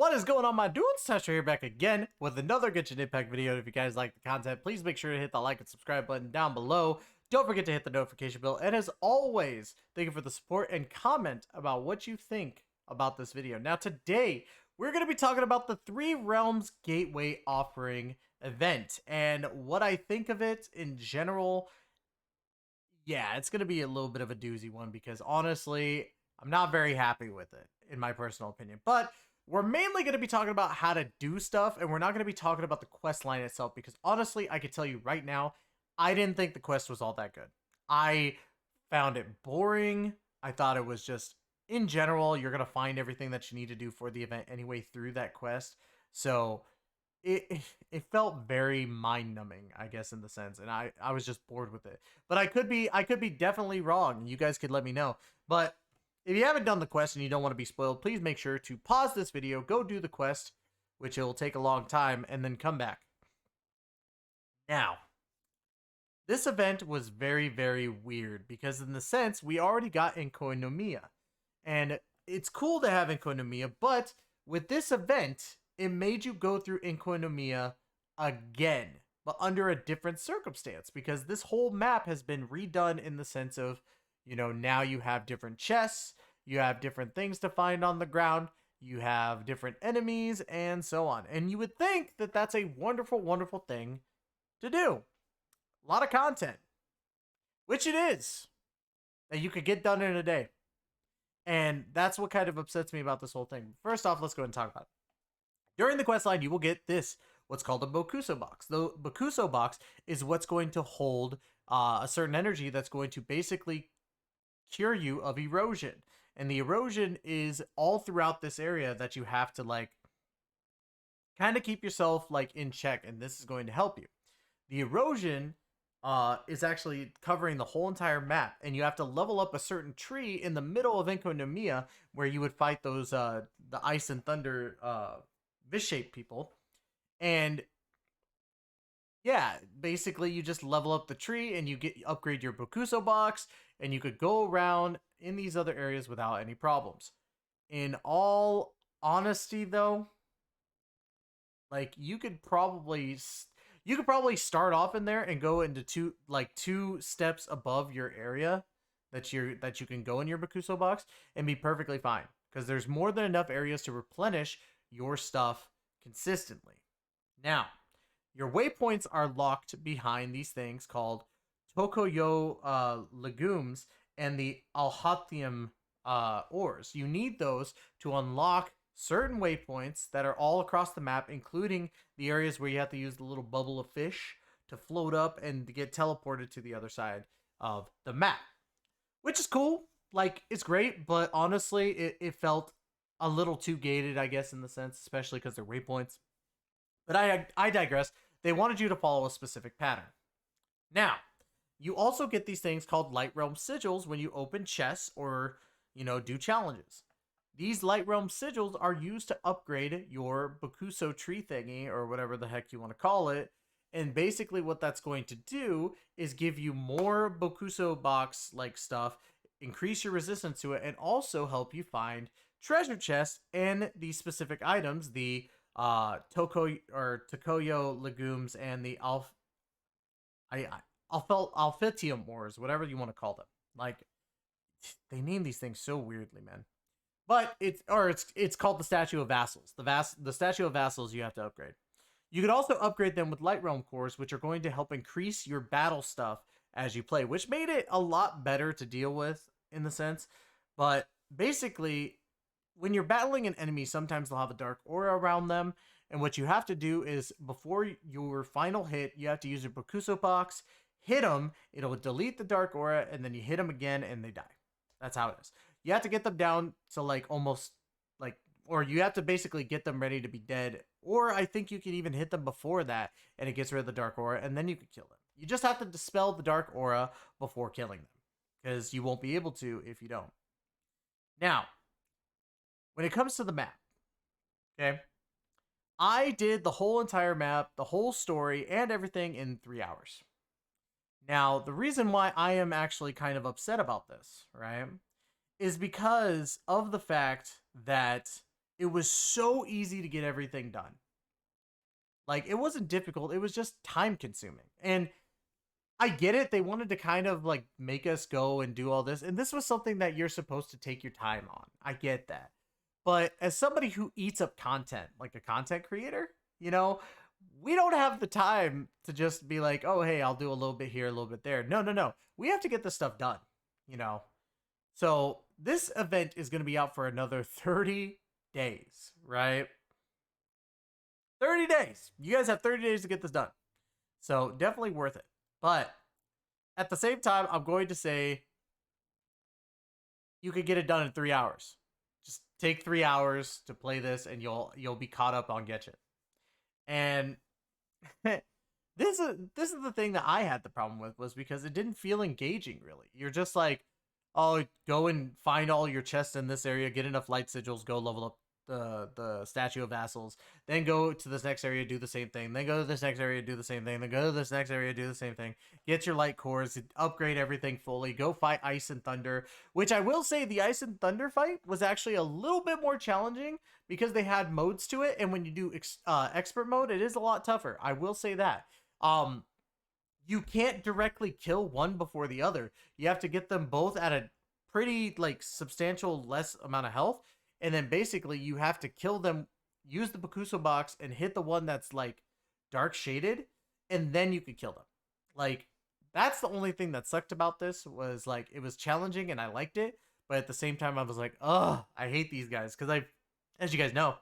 What is going on, my dudes? Tystra here, back again with another Genshin Impact video. If you guys like the content, please make sure to hit the like and subscribe button down below. Don't forget to hit the notification bell. And as always, thank you for the support and comment about what you think about this video. Now, today, we're going to be talking about the Three Realms Gateway Offering event and what I think of it in general. Yeah, it's going to be a little bit of a doozy one because honestly, I'm not very happy with it, in my personal opinion. But we're mainly going to be talking about how to do stuff, and we're not going to be talking about the quest line itself because honestly, I could tell you right now, I didn't think the quest was all that good. I found it boring. I thought it was just, in general, you're going to find everything that you need to do for the event anyway through that quest. So it felt very mind numbing, I guess, in the sense, and I was just bored with it. But I could be definitely wrong. You guys could let me know. But if you haven't done the quest and you don't want to be spoiled, please make sure to pause this video, go do the quest, which will take a long time, and then come back. Now, this event was very, very weird because in the sense, we already got Enkoinomia. And it's cool to have Enkoinomia, but with this event, it made you go through Enkoinomia again, but under a different circumstance because this whole map has been redone in the sense of, you know, now you have different chests, you have different things to find on the ground, you have different enemies, and so on. And you would think that that's a wonderful, wonderful thing to do. A lot of content, which it is, that you could get done in a day. And that's what kind of upsets me about this whole thing. First off, let's go ahead and talk about it. During the quest line, you will get this, what's called a Bokuso box. The Bokuso box is what's going to hold a certain energy that's going to basically cure you of erosion. And the erosion is all throughout this area that you have to, like, kind of keep yourself, like, in check, and this is going to help you. The erosion is actually covering the whole entire map, and you have to level up a certain tree in the middle of Enkoinomia where you would fight those the ice and thunder Vish-shaped people. And yeah, basically you just level up the tree and you upgrade your Bokuso box, and you could go around in these other areas without any problems. In all honesty though, like you could probably start off in there and go into two steps above your area that you can go in your Bokuso box and be perfectly fine because there's more than enough areas to replenish your stuff consistently. Now, your waypoints are locked behind these things called Tokoyo legumes and the Alhathium ores. You need those to unlock certain waypoints that are all across the map, including the areas where you have to use the little bubble of fish to float up and to get teleported to the other side of the map. Which is cool. Like, it's great, but honestly, it felt a little too gated, I guess, in the sense, especially because they're waypoints. But I digress. They wanted you to follow a specific pattern. Now, you also get these things called Light Realm Sigils when you open chests or, you know, do challenges. These Light Realm Sigils are used to upgrade your Bokuso tree thingy, or whatever the heck you want to call it. And basically what that's going to do is give you more Bokuso box-like stuff, increase your resistance to it, and also help you find treasure chests and these specific items, the Tokoyo legumes and the Alphitium ores, whatever you want to call them. Like, they name these things so weirdly, man. But it's called the Statue of Vassals. The Statue of Vassals you have to upgrade. You could also upgrade them with Light Realm cores, which are going to help increase your battle stuff as you play, which made it a lot better to deal with in the sense. But basically, when you're battling an enemy, sometimes they'll have a dark aura around them, and what you have to do is, before your final hit, you have to use your Bokuso box, hit them, it'll delete the dark aura, and then you hit them again, and they die. That's how it is. You have to get them down to, like, almost, like, or you have to basically get them ready to be dead, or I think you can even hit them before that, and it gets rid of the dark aura, and then you can kill them. You just have to dispel the dark aura before killing them, because you won't be able to if you don't. Now, when it comes to the map, okay, I did the whole entire map, the whole story, and everything in 3 hours. Now, the reason why I am actually kind of upset about this, right, is because of the fact that It was so easy to get everything done. Like, it wasn't difficult, it was just time consuming. And I get it. They wanted to kind of like make us go and do all this. And this was something that you're supposed to take your time on. I get that. But as somebody who eats up content, like a content creator, you know, we don't have the time to just be like, oh, hey, I'll do a little bit here, a little bit there. No, no, no. We have to get this stuff done, you know? So this event is going to be out for another 30 days, right? 30 days. You guys have 30 days to get this done. So definitely worth it. But at the same time, I'm going to say you could get it done in 3 hours. Just take 3 hours to play this, and you'll be caught up on Genshin. And this is the thing that I had the problem with, was because it didn't feel engaging really. You're just like, oh, go and find all your chests in this area, get enough light sigils, go level up the statue of vassals, then go to this next area, do the same thing, then go to this next area, do the same thing, then go to this next area, do the same thing, get your light cores, upgrade everything fully, go fight ice and thunder, which I will say the ice and thunder fight was actually a little bit more challenging because they had modes to it, and when you do expert mode, it is a lot tougher. I will say that. You can't directly kill one before the other. You have to get them both at a pretty like substantial less amount of health, and then basically you have to kill them, use the Bakuso box and hit the one that's like dark shaded, and then you could kill them. Like, that's the only thing that sucked about this, was like it was challenging and I liked it, but at the same time I was like, oh, I hate these guys, because as you guys know,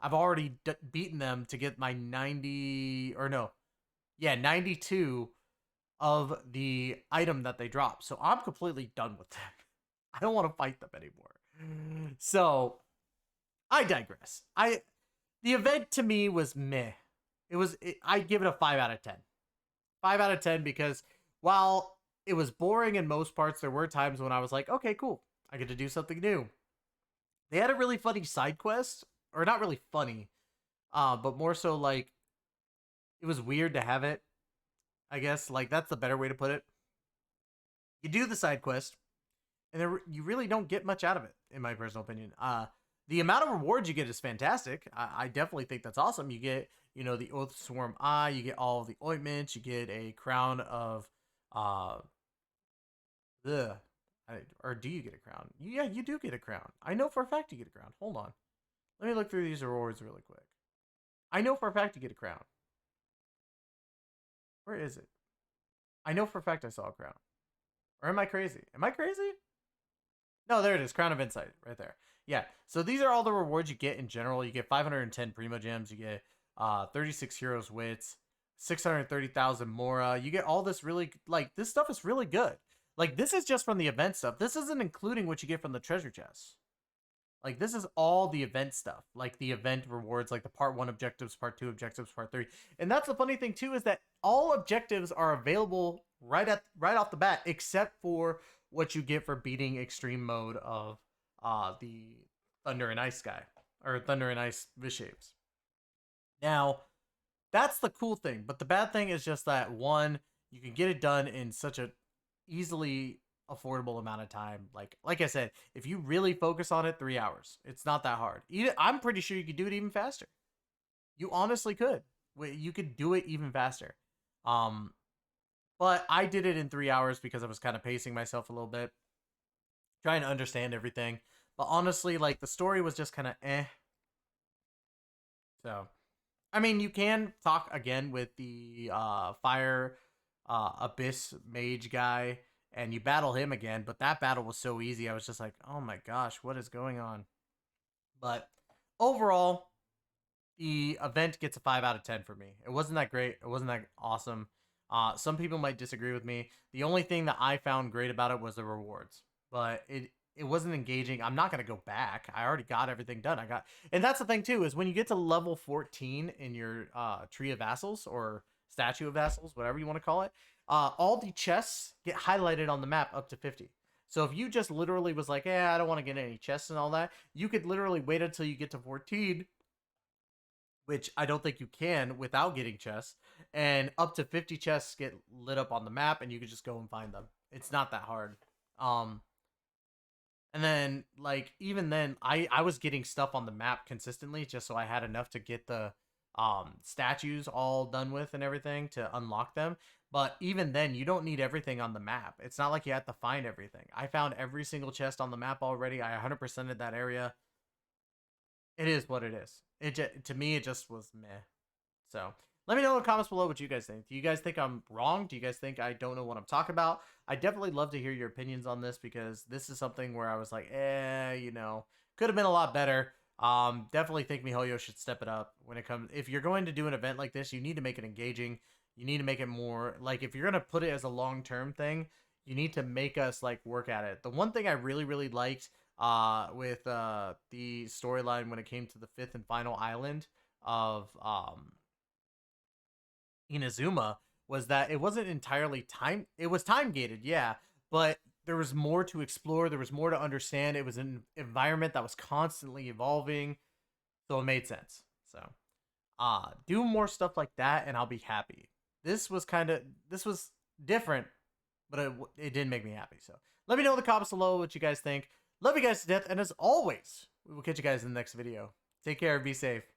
I've already beaten them to get my 90 or no, yeah, 92 of the item that they drop. So I'm completely done with them. I don't want to fight them anymore. So I digress. The event to me was meh. I'd give it a 5 out of 10. 5 out of 10 because while it was boring in most parts, there were times when I was like, okay, cool, I get to do something new. They had a really funny side quest, or not really funny, but more so like it was weird to have it. I guess like that's the better way to put it. You do the side quest, and you really don't get much out of it, in my personal opinion. The amount of rewards you get is fantastic. I definitely think that's awesome. You get, you know, the Oath Swarm Eye, you get all of the ointments, you get a crown of, or do you get a crown? Yeah, you do get a crown. I know for a fact you get a crown. Hold on. Let me look through these rewards really quick. I know for a fact you get a crown. Where is it? I know for a fact I saw a crown. Or am I crazy? Am I crazy? No, there it is. Crown of Insight right there. Yeah. So these are all the rewards you get in general. You get 510 Primo Gems. You get 36 Heroes Wits, 630,000 Mora. You get all this really, like, this stuff is really good. Like, this is just from the event stuff. This isn't including what you get from the treasure chests. Like, this is all the event stuff. Like, the event rewards, like the part 1 objectives, part 2 objectives, part 3. And that's the funny thing, too, is that all objectives are available right off the bat, except for what you get for beating extreme mode of the Thunder and Ice guy, or Thunder and Ice Vishapes. Now, that's the cool thing, but the bad thing is just that, one, you can get it done in such a easily affordable amount of time. Like I said, if you really focus on it, 3 hours. It's not that hard. I'm pretty sure you could do it even faster. You honestly could. You could do it even faster. But I did it in 3 hours because I was kind of pacing myself a little bit, trying to understand everything. But honestly, like, the story was just kind of eh. So, I mean, you can talk again with the Fire Abyss Mage guy, and you battle him again, but that battle was so easy. I was just like, oh my gosh, what is going on? But overall, the event gets a 5 out of 10 for me. It wasn't that great. It wasn't that awesome. Some people might disagree with me. The only thing that I found great about it was the rewards, but it wasn't engaging. I'm not going to go back. I already got everything done. And that's the thing too, is when you get to level 14 in your Tree of Vassals, or Statue of Vassals, whatever you want to call it, all the chests get highlighted on the map up to 50. So if you just literally was like, yeah, I don't want to get any chests and all that, you could literally wait until you get to 14, which I don't think you can without getting chests, and up to 50 chests get lit up on the map, and you could just go and find them. It's not that hard. And then, like, even then, I was getting stuff on the map consistently just so I had enough to get the statues all done with and everything to unlock them. But even then, you don't need everything on the map. It's not like you have to find everything. I found every single chest on the map already. I 100%ed that area. It is what it is. To me, it just was meh. So let me know in the comments below what you guys think. Do you guys think I'm wrong? Do you guys think I don't know what I'm talking about? I definitely love to hear your opinions on this because this is something where I was like, could have been a lot better. Definitely think MiHoYo should step it up when it comes. If you're going to do an event like this, you need to make it engaging. You need to make it more like if you're gonna put it as a long-term thing, you need to make us like work at it. The one thing I really liked with the storyline when it came to the fifth and final island of Inazuma was that it wasn't entirely time. It was time gated, yeah, but there was more to explore. There was more to understand. It was an environment that was constantly evolving, so it made sense. So, do more stuff like that, and I'll be happy. This was different, but it did make me happy. So, let me know in the comments below what you guys think. Love you guys to death, and as always, we will catch you guys in the next video. Take care, be safe.